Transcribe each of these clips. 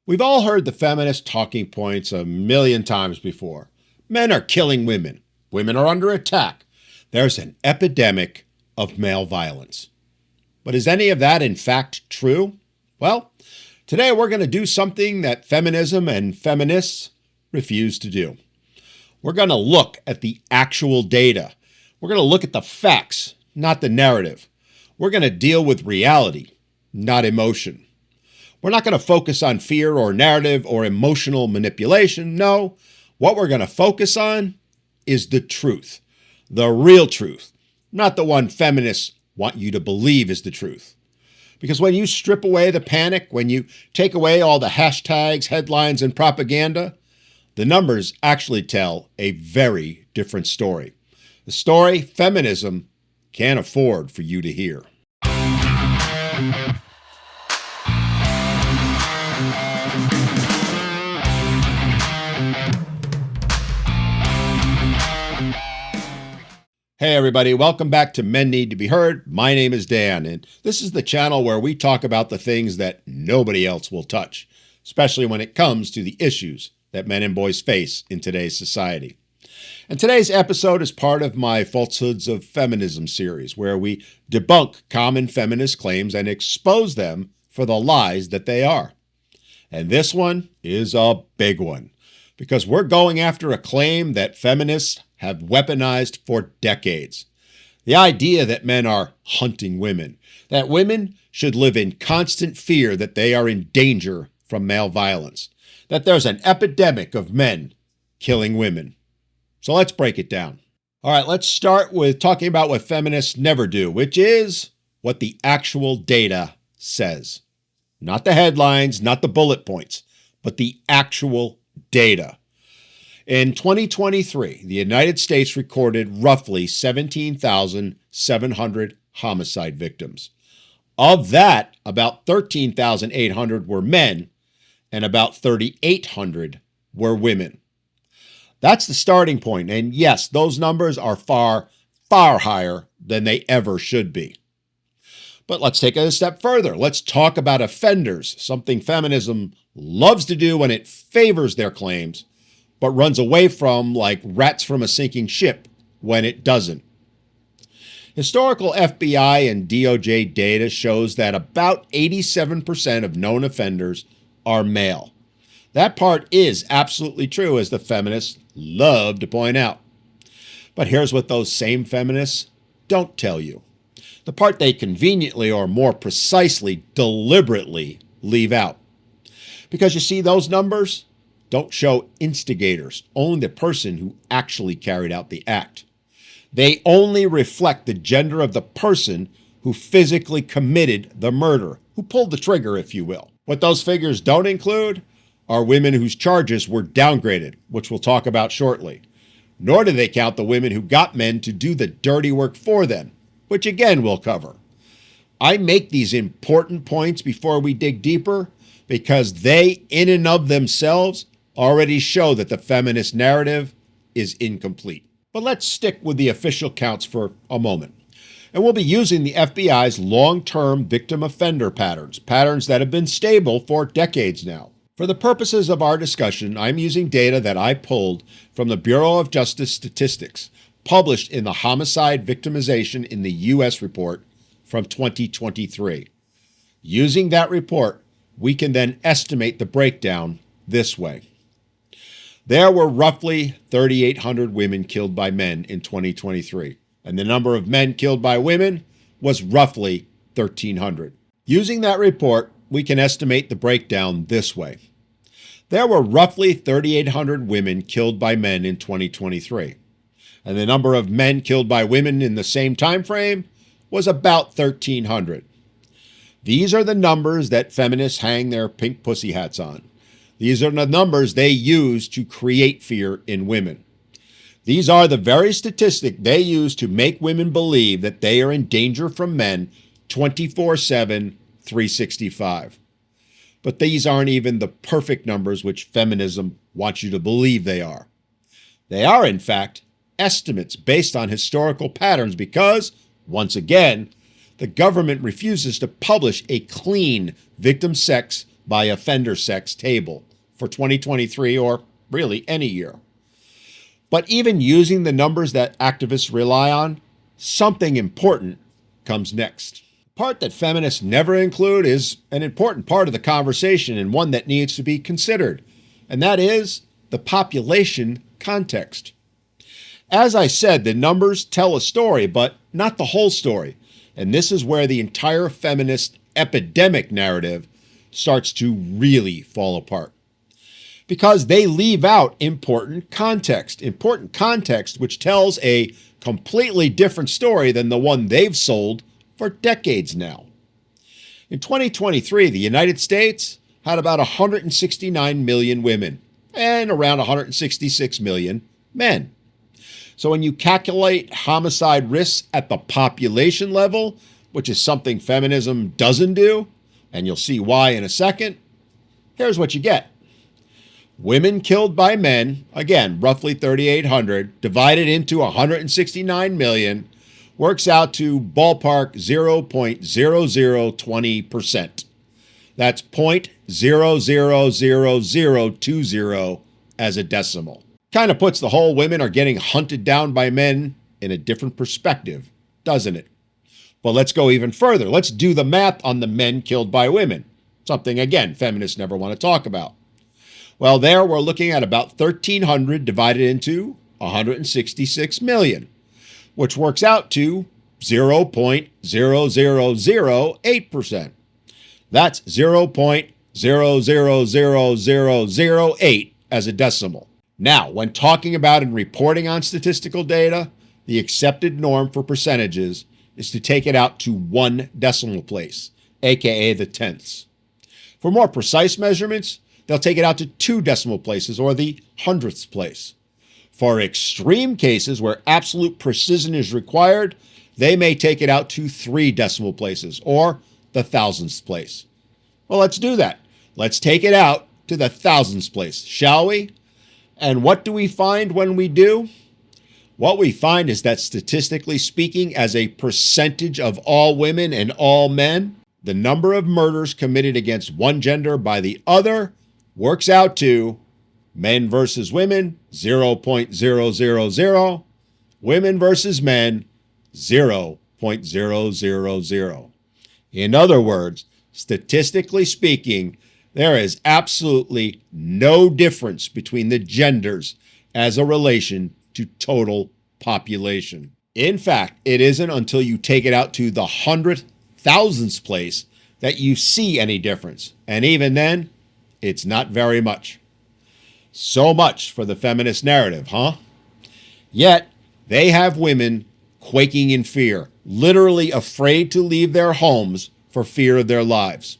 We've all heard the feminist talking points a million times before. Men are killing women. Women are under attack. There's an epidemic of male violence. But is any of that in fact true? Well, today we're going to do something that feminism and feminists refuse to do. We're going to look at the actual data. We're going to look at the facts, not the narrative. We're going to deal with reality, not emotion. We're not going to focus on fear or narrative or emotional manipulation. No, what we're going to focus on is the truth, the real truth, not the one feminists want you to believe is the truth. Because when you strip away the panic, when you take away all the hashtags, headlines, and propaganda, the numbers actually tell a very different story. The story feminism can't afford for you to hear. Hey everybody, welcome back to Men Need to Be Heard. My name is Dan, and this is the channel where we talk about the things that nobody else will touch, especially when it comes to the issues that men and boys face in today's society. And today's episode is part of my Falsehoods of Feminism series, where we debunk common feminist claims and expose them for the lies that they are. And this one is a big one, because we're going after a claim that feminists have weaponized for decades. The idea that men are hunting women, that women should live in constant fear that they are in danger from male violence, that there's an epidemic of men killing women. So let's break it down. All right, let's start with talking about what feminists never do, which is what the actual data says. Not the headlines, not the bullet points, but the actual data. In 2023, the United States recorded roughly 17,700 homicide victims. Of that, about 13,800 were men and about 3,800 were women. That's the starting point. And yes, those numbers are far, far higher than they ever should be. But let's take it a step further. Let's talk about offenders, something feminism loves to do when it favors their claims, but runs away from like rats from a sinking ship when it doesn't. Historical FBI and DOJ data shows that about 87% of known offenders are male. That part is absolutely true, as the feminists love to point out. But here's what those same feminists don't tell you. The part they conveniently, or more precisely, deliberately leave out. Because you see, those numbers don't show instigators, only the person who actually carried out the act. They only reflect the gender of the person who physically committed the murder, who pulled the trigger, if you will. What those figures don't include are women whose charges were downgraded, which we'll talk about shortly. Nor do they count the women who got men to do the dirty work for them, which again we'll cover. I make these important points before we dig deeper because they, in and of themselves, already show that the feminist narrative is incomplete. But let's stick with the official counts for a moment. And we'll be using the FBI's long-term victim offender patterns that have been stable for decades now. For the purposes of our discussion, I'm using data that I pulled from the Bureau of Justice Statistics, published in the Homicide Victimization in the U.S. report from 2023. Using that report, we can then estimate the breakdown this way. There were roughly 3,800 women killed by men in 2023, and the number of men killed by women was roughly 1,300. Using that report, we can estimate the breakdown this way. There were roughly 3,800 women killed by men in 2023, and the number of men killed by women in the same time frame was about 1,300. These are the numbers that feminists hang their pink pussy hats on. These are the numbers they use to create fear in women. These are the very statistic they use to make women believe that they are in danger from men 24/7, 365. But these aren't even the perfect numbers which feminism wants you to believe they are. They are, in fact, estimates based on historical patterns because, once again, the government refuses to publish a clean victim sex, by offender sex table for 2023 or really any year. But even using the numbers that activists rely on, something important comes next. The part that feminists never include is an important part of the conversation and one that needs to be considered, and that is the population context. As I said, the numbers tell a story, but not the whole story. And this is where the entire feminist epidemic narrative starts to really fall apart. Because they leave out important context which tells a completely different story than the one they've sold for decades now. In 2023, the United States had about 169 million women and around 166 million men. So when you calculate homicide risks at the population level, which is something feminism doesn't do, and you'll see why in a second, here's what you get. Women killed by men, again, roughly 3,800, divided into 169 million, works out to ballpark 0.0020%. That's 0.000020 as a decimal. Kind of puts the whole women are getting hunted down by men in a different perspective, doesn't it? Well, let's go even further. Let's do the math on the men killed by women. Something, again, feminists never want to talk about. Well, there we're looking at about 1,300 divided into 166 million, which works out to 0.00008%. That's 0.000008 as a decimal. Now, when talking about and reporting on statistical data, the accepted norm for percentages is to take it out to one decimal place, aka the tenths. For more precise measurements, they'll take it out to two decimal places or the hundredths place. For extreme cases where absolute precision is required, they may take it out to three decimal places or the thousandths place. Well, let's do that. Let's take it out to the thousandths place, shall we? And what do we find when we do? What we find is that statistically speaking, as a percentage of all women and all men, the number of murders committed against one gender by the other works out to men versus women, 0.000, women versus men, 0.000. In other words, statistically speaking, there is absolutely no difference between the genders as a relation to total population. In fact, it isn't until you take it out to the hundredth thousandths place that you see any difference. And even then, it's not very much. So much for the feminist narrative, huh? Yet, they have women quaking in fear, literally afraid to leave their homes for fear of their lives.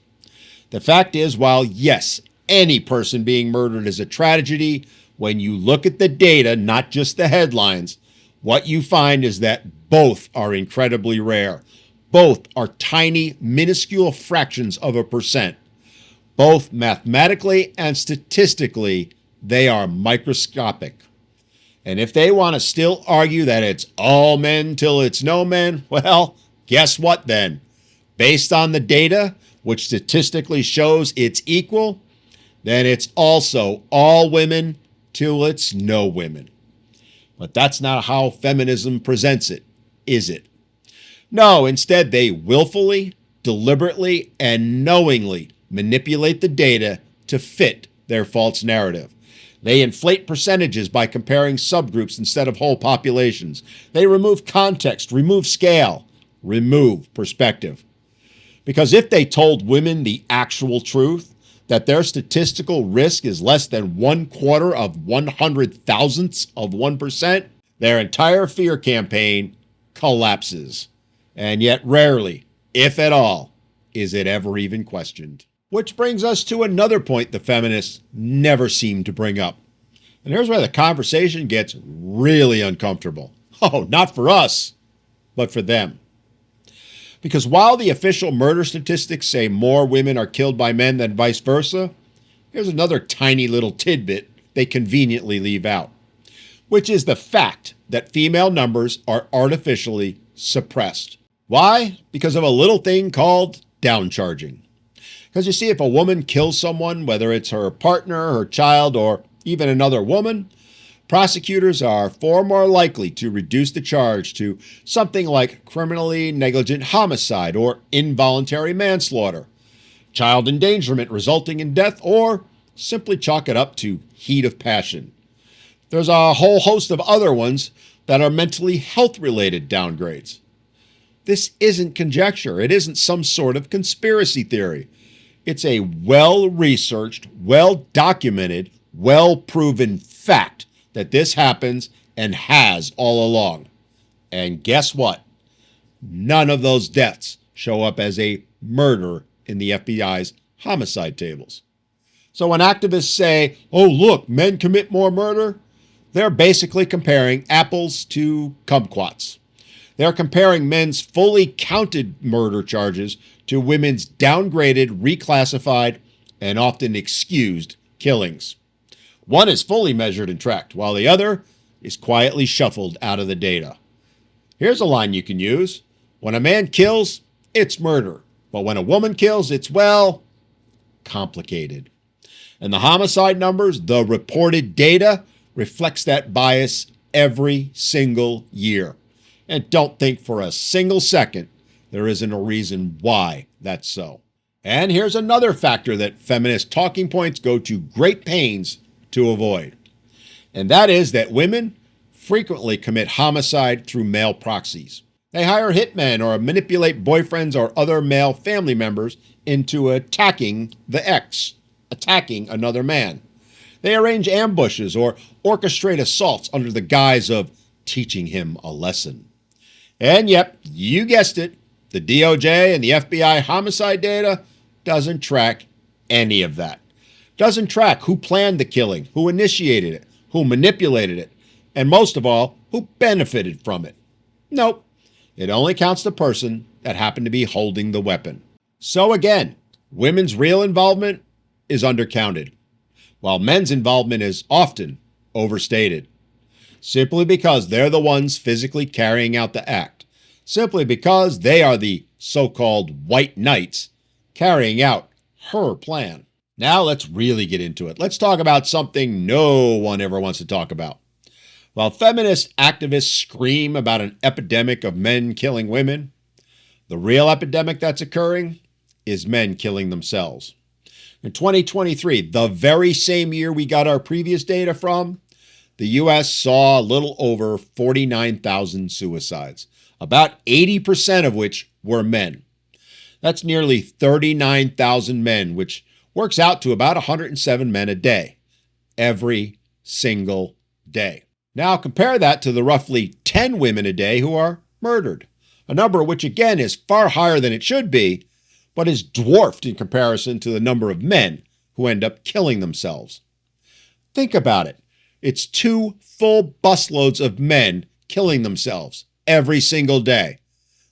The fact is, while yes, any person being murdered is a tragedy, when you look at the data, not just the headlines, what you find is that both are incredibly rare. Both are tiny, minuscule fractions of a percent. Both mathematically and statistically, they are microscopic. And if they want to still argue that it's all men till it's no men, well, guess what then? Based on the data, which statistically shows it's equal, then it's also all women till it's no women. But that's not how feminism presents it, is it? No, instead they willfully, deliberately, and knowingly manipulate the data to fit their false narrative. They inflate percentages by comparing subgroups instead of whole populations. They remove context, remove scale, remove perspective. Because if they told women the actual truth, that their statistical risk is less than 1/4 of 100,000ths of 1%, their entire fear campaign collapses. And yet rarely, if at all, is it ever even questioned. Which brings us to another point the feminists never seem to bring up. And here's where the conversation gets really uncomfortable. Oh, not for us, but for them. Because while the official murder statistics say more women are killed by men than vice versa, here's another tiny little tidbit they conveniently leave out, which is the fact that female numbers are artificially suppressed. Why? Because of a little thing called downcharging. Because you see, if a woman kills someone, whether it's her partner, her child, or even another woman, prosecutors are far more likely to reduce the charge to something like criminally negligent homicide or involuntary manslaughter, child endangerment resulting in death, or simply chalk it up to heat of passion. There's a whole host of other ones that are mentally health-related downgrades. This isn't conjecture. It isn't some sort of conspiracy theory. It's a well-researched, well-documented, well-proven fact that this happens and has all along. And guess what? None of those deaths show up as a murder in the FBI's homicide tables. So when activists say, oh, look, men commit more murder, they're basically comparing apples to kumquats. They're comparing men's fully counted murder charges to women's downgraded, reclassified, and often excused killings. One is fully measured and tracked, while the other is quietly shuffled out of the data. Here's a line you can use. When a man kills, it's murder. But when a woman kills, it's, well, complicated. And the homicide numbers, the reported data, reflects that bias every single year. And don't think for a single second there isn't a reason why that's so. And here's another factor that feminist talking points go to great pains to avoid. And that is that women frequently commit homicide through male proxies. They hire hitmen or manipulate boyfriends or other male family members into attacking the ex, attacking another man. They arrange ambushes or orchestrate assaults under the guise of teaching him a lesson. And yep, you guessed it, the DOJ and the FBI homicide data doesn't track any of that. Doesn't track who planned the killing, who initiated it, who manipulated it, and most of all, who benefited from it. Nope, it only counts the person that happened to be holding the weapon. So again, women's real involvement is undercounted, while men's involvement is often overstated. Simply because they're the ones physically carrying out the act. Simply because they are the so-called white knights carrying out her plan. Now let's really get into it. Let's talk about something no one ever wants to talk about. While feminist activists scream about an epidemic of men killing women, the real epidemic that's occurring is men killing themselves. In 2023, the very same year we got our previous data from, the U.S. saw a little over 49,000 suicides, about 80% of which were men. That's nearly 39,000 men, which works out to about 107 men a day, every single day. Now compare that to the roughly 10 women a day who are murdered, a number which again is far higher than it should be, but is dwarfed in comparison to the number of men who end up killing themselves. Think about it. It's 2 full busloads of men killing themselves every single day.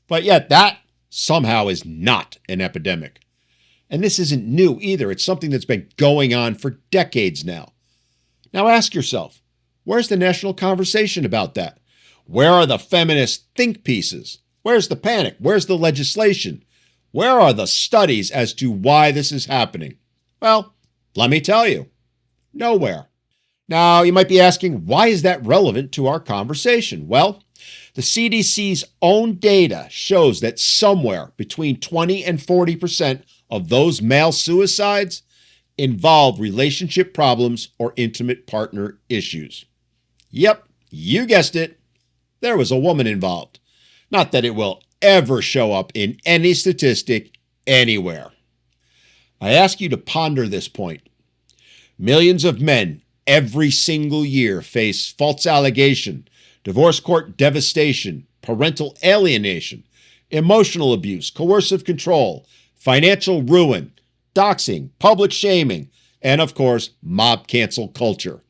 But yet that somehow is not an epidemic. And this isn't new either. It's something that's been going on for decades now. Now ask yourself, where's the national conversation about that? Where are the feminist think pieces? Where's the panic? Where's the legislation? Where are the studies as to why this is happening? Well, let me tell you, nowhere. Now, you might be asking, why is that relevant to our conversation? Well, the CDC's own data shows that somewhere between 20 and 40% of those male suicides involve relationship problems or intimate partner issues. Yep, you guessed it. There was a woman involved. Not that it will ever show up in any statistic anywhere. I ask you to ponder this point. Millions of men every single year face false allegation, divorce court devastation, parental alienation, emotional abuse, coercive control, financial ruin, doxing, public shaming, and of course, mob cancel culture.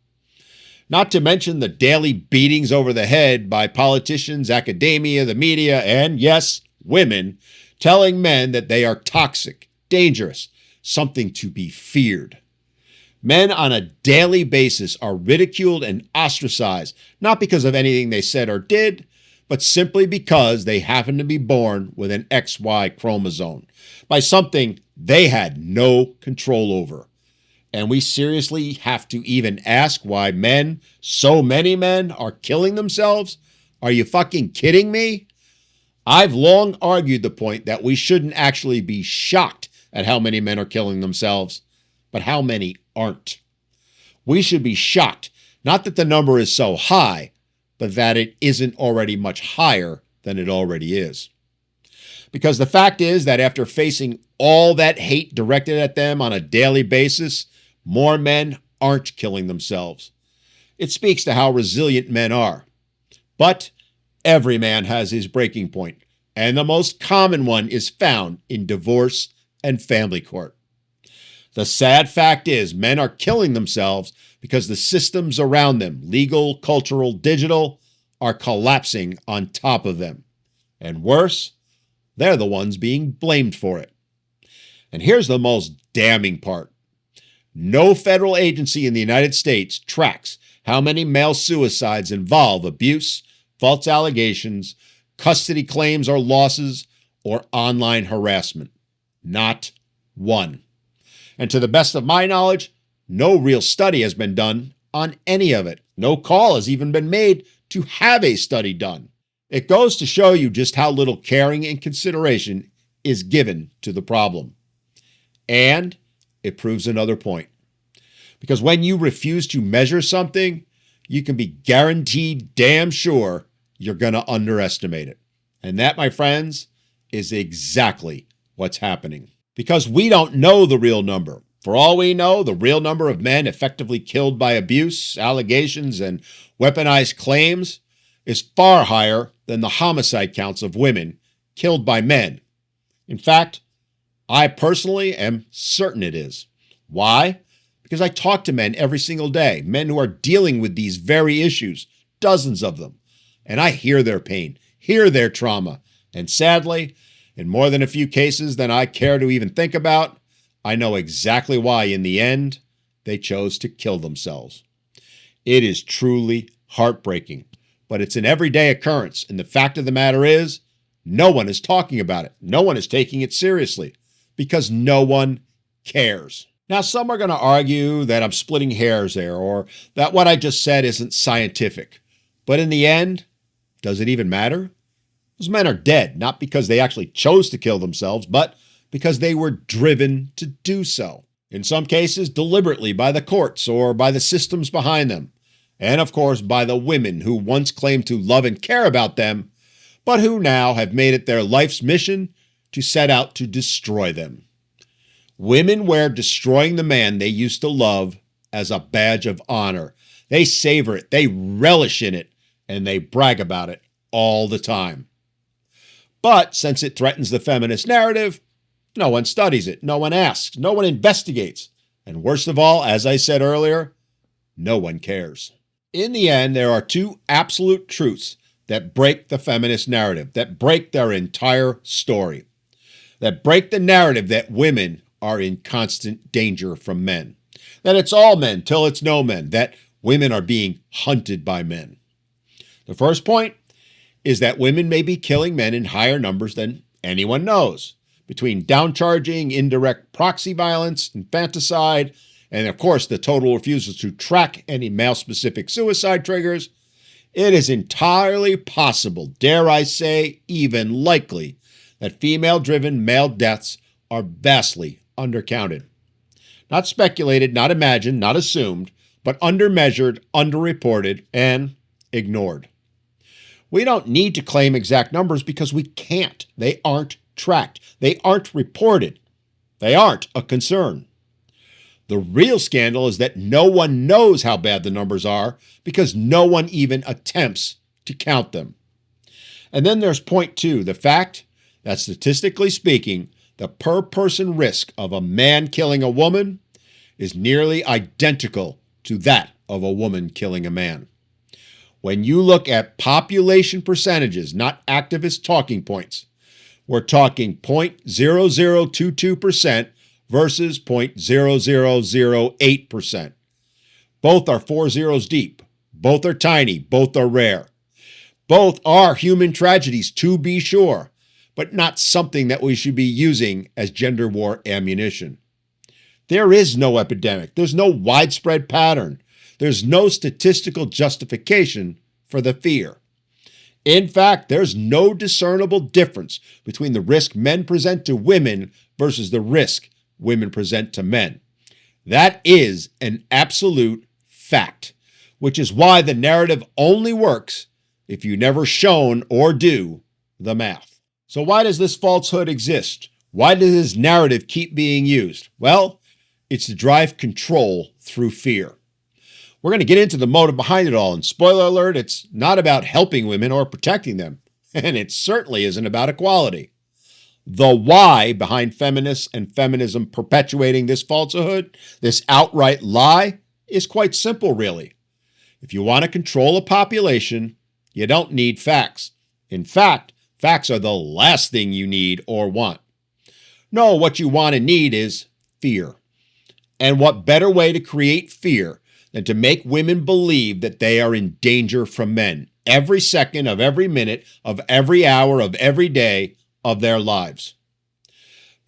Not to mention the daily beatings over the head by politicians, academia, the media, and yes, women, telling men that they are toxic, dangerous, something to be feared. Men on a daily basis are ridiculed and ostracized, not because of anything they said or did, but simply because they happen to be born with an XY chromosome, by something they had no control over. And we seriously have to even ask why men, so many men, are killing themselves? Are you fucking kidding me? I've long argued the point that we shouldn't actually be shocked at how many men are killing themselves, but how many aren't. We should be shocked, not that the number is so high, but that it isn't already much higher than it already is. Because the fact is that after facing all that hate directed at them on a daily basis, more men aren't killing themselves. It speaks to how resilient men are. But every man has his breaking point, and the most common one is found in divorce and family court. The sad fact is men are killing themselves because the systems around them, legal, cultural, digital, are collapsing on top of them. And worse, they're the ones being blamed for it. And here's the most damning part. No federal agency in the United States tracks how many male suicides involve abuse, false allegations, custody claims or losses, or online harassment. Not one. And to the best of my knowledge, no real study has been done on any of it. No call has even been made to have a study done. It goes to show you just how little caring and consideration is given to the problem. And it proves another point. Because when you refuse to measure something, you can be guaranteed damn sure you're going to underestimate it. And that, my friends, is exactly what's happening. Because we don't know the real number. For all we know, the real number of men effectively killed by abuse, allegations, and weaponized claims is far higher than the homicide counts of women killed by men. In fact, I personally am certain it is. Why? Because I talk to men every single day, men who are dealing with these very issues, dozens of them, and I hear their pain, hear their trauma, and sadly, in more than a few cases than I care to even think about, I know exactly why, in the end, they chose to kill themselves. It is truly heartbreaking, but it's an everyday occurrence, and the fact of the matter is, no one is talking about it. No one is taking it seriously, because no one cares. Now, some are going to argue that I'm splitting hairs there, or that what I just said isn't scientific. But in the end, does it even matter? Those men are dead, not because they actually chose to kill themselves, but because they were driven to do so. In some cases, deliberately by the courts or by the systems behind them. And of course, by the women who once claimed to love and care about them, but who now have made it their life's mission to set out to destroy them. Women wear destroying the man they used to love as a badge of honor. They savor it, they relish in it, and they brag about it all the time. But since it threatens the feminist narrative, no one studies it, no one asks, no one investigates, and worst of all, as I said earlier, no one cares. In the end, there are two absolute truths that break the feminist narrative, that break their entire story, that break the narrative that women are in constant danger from men, that it's all men till it's no men, that women are being hunted by men. The first point is that women may be killing men in higher numbers than anyone knows, between downcharging, indirect proxy violence, infanticide, and of course the total refusal to track any male-specific suicide triggers. It is entirely possible, dare I say, even likely, that female-driven male deaths are vastly undercounted. Not speculated, not imagined, not assumed, but undermeasured, underreported, and ignored. We don't need to claim exact numbers because we can't. They aren't tracked. They aren't reported. They aren't a concern. The real scandal is that no one knows how bad the numbers are because no one even attempts to count them. And then there's point two, the fact that statistically speaking, the per-person risk of a man killing a woman is nearly identical to that of a woman killing a man. When you look at population percentages, not activist talking points, we're talking 0.0022% versus 0.0008%. Both are 4 zeros deep. Both are tiny. Both are rare. Both are human tragedies, to be sure. but not something that we should be using as gender war ammunition. There is no epidemic. There's no widespread pattern. There's no statistical justification for the fear. In fact, there's no discernible difference between the risk men present to women versus the risk women present to men. That is an absolute fact, which is why the narrative only works if you never shown or do the math. So why does this falsehood exist? Why does this narrative keep being used? Well, it's to drive control through fear. We're going to get into the motive behind it all, and spoiler alert, it's not about helping women or protecting them, and it certainly isn't about equality. The why behind feminists and feminism perpetuating this falsehood, this outright lie, is quite simple, really. If you want to control a population, you don't need facts. In fact, facts are the last thing you need or want. No, what you want and need is fear. And what better way to create fear than to make women believe that they are in danger from men every second of every minute of every hour of every day of their lives.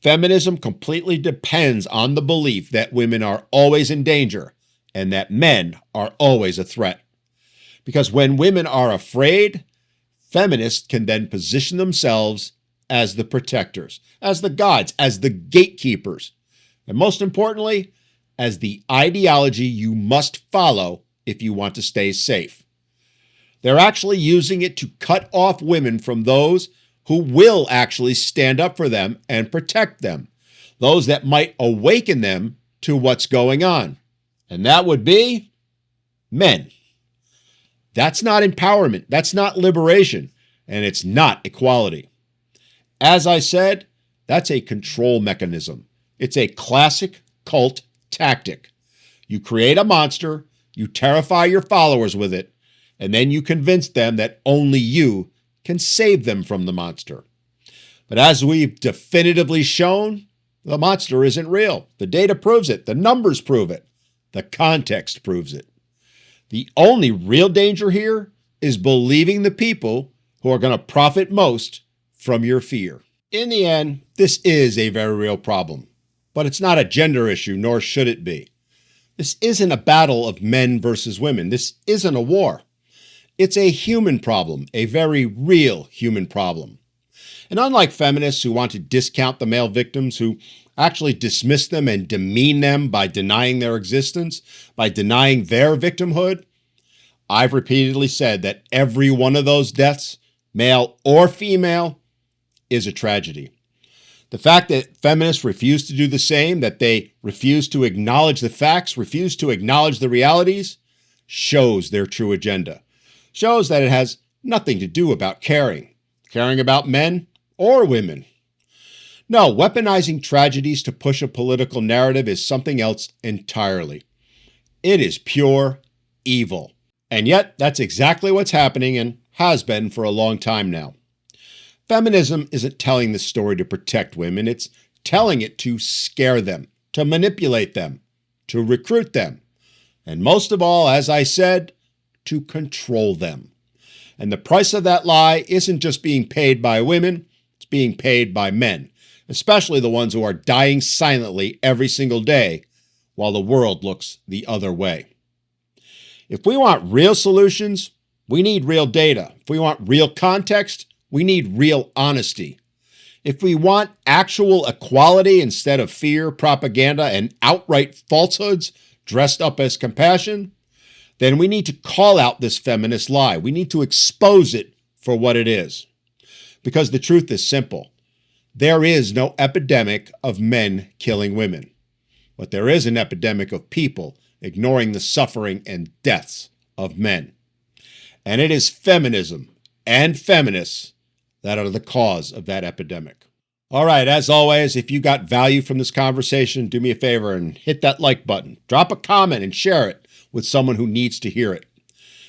Feminism completely depends on the belief that women are always in danger and that men are always a threat. Because when women are afraid, feminists can then position themselves as the protectors, as the guides, as the gatekeepers, and most importantly, as the ideology you must follow if you want to stay safe. They're actually using it to cut off women from those who will actually stand up for them and protect them, those that might awaken them to what's going on. And that would be men. That's not empowerment. That's not liberation. And it's not equality. As I said, that's a control mechanism. It's a classic cult tactic. You create a monster, you terrify your followers with it, and then you convince them that only you can save them from the monster. But as we've definitively shown, the monster isn't real. The data proves it. The numbers prove it. The context proves it. The only real danger here is believing the people who are going to profit most from your fear. In the end, this is a very real problem. But it's not a gender issue, nor should it be. This isn't a battle of men versus women. This isn't a war. It's a human problem, a very real human problem. And unlike feminists who want to discount the male victims, who actually dismiss them and demean them by denying their existence, by denying their victimhood, I've repeatedly said that every one of those deaths, male or female, is a tragedy. The fact that feminists refuse to do the same, that they refuse to acknowledge the facts, refuse to acknowledge the realities, shows their true agenda. Shows that it has nothing to do about caring about men or women. No, weaponizing tragedies to push a political narrative is something else entirely. It is pure evil. And yet, that's exactly what's happening and has been for a long time now. Feminism isn't telling this story to protect women. It's telling it to scare them, to manipulate them, to recruit them, and most of all, as I said, to control them. And the price of that lie isn't just being paid by women, it's being paid by men, especially the ones who are dying silently every single day while the world looks the other way. If we want real solutions, we need real data. If we want real context, we need real honesty. If we want actual equality instead of fear, propaganda, and outright falsehoods dressed up as compassion, then we need to call out this feminist lie. We need to expose it for what it is. Because the truth is simple. There is no epidemic of men killing women. But there is an epidemic of people ignoring the suffering and deaths of men. And it is feminism and feminists that are the cause of that epidemic. All right, as always, if you got value from this conversation, do me a favor and hit that like button. Drop a comment and share it with someone who needs to hear it.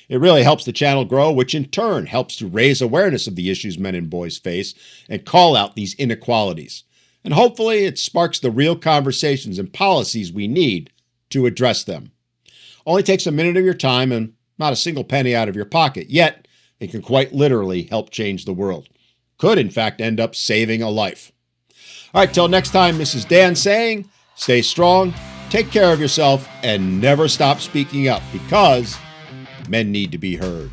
It really helps the channel grow, which in turn helps to raise awareness of the issues men and boys face and call out these inequalities. And hopefully it sparks the real conversations and policies we need to address them. Only takes a minute of your time and not a single penny out of your pocket, yet it can quite literally help change the world. could in fact end up saving a life. All right, till next time, this is Dan saying, stay strong, take care of yourself, and never stop speaking up because men need to be heard.